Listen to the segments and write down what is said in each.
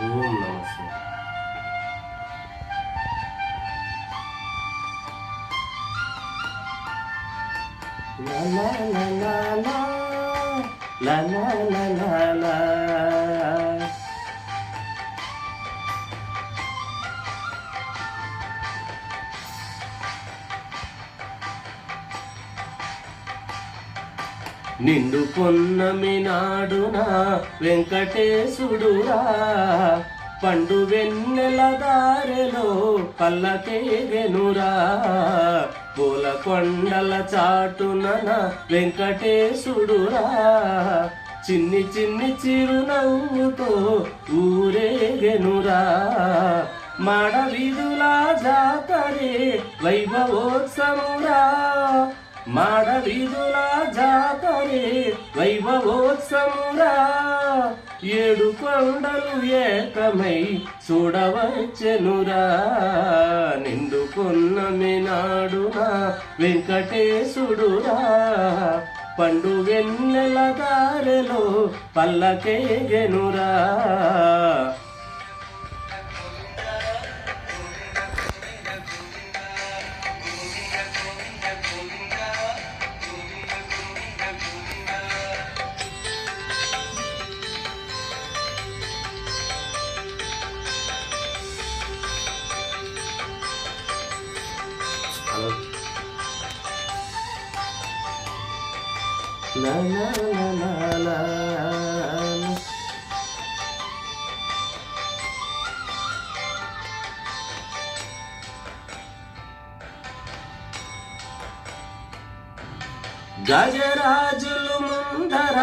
ఓం నమస్తే. లా లా లా లా లా లా లా లా లా లా. నిండు పొన్నమి నాడున వెంకటేశుడురా పండు వెన్నెల దారెలో పల్లకేగెనురా పూల కొండల చాటున వెంకటేశుడురా చిన్ని చిన్ని చిరునవ్వుతో ఊరేగెనురా మాడ వీధులా జాతరే వైభవోత్సమురా మాడ వీధుల జాతరే వైభవోత్సమురా ఏడు కొండలు ఏకమై చూడవచ్చెనురా నిండు పొన్నమి నాడున వెంకటేశుడురా పండు వెన్నెల దారెలో పల్లకేగెనురా. La la la la la. గజరాజులు ముందర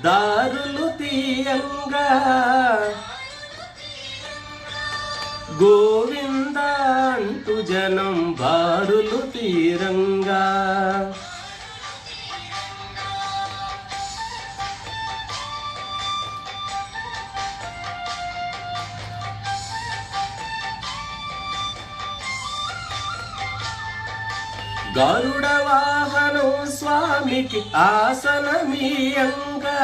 దారులు తీయంగా గోవింద అంటూ జనం బారులు తీరంగా గరుడ వాహనం స్వామికి ఆసనమీయంగా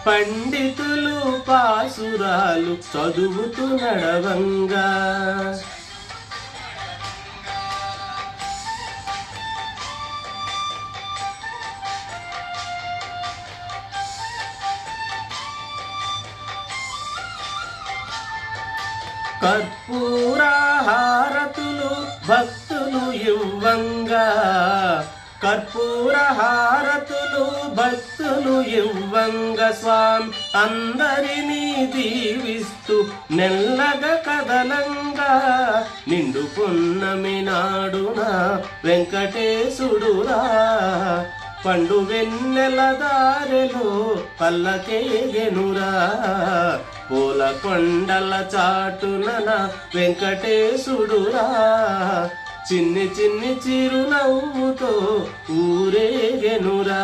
పండితులు పాసురాలు చదువుతూ నడవంగా కర్పూర హారతులు భక్తులు ఇవ్వంగా కర్పూర హారతులు భక్తులు ఇవ్వంగా స్వామి అందరినీ దీవిస్తూ నెల్లగా కదలంగా నిండు పొన్నమి నాడున వెంకటేశుడురా పండు వెన్నెల దారెలో పల్లకేగెనురా పూల కొండల చాటున వెంకటేశుడురా చిన్ని చిన్ని చిరునవ్వుతో ఊరేగెనురా.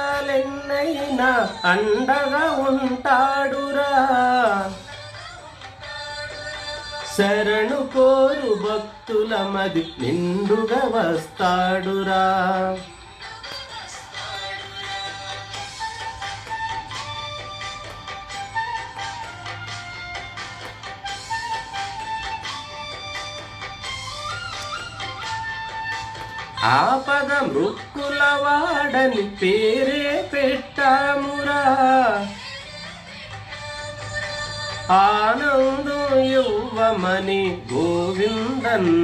అవతారాలెన్నైనా అండగా ఉంటాడురా శరణు కోరు భక్తుల మది నిండుగా వస్తాడురా. ఆపద మృక్కుల వాడని పేరే పెట్టామురా ఆనందం యువమని గోవిందన్నామురా.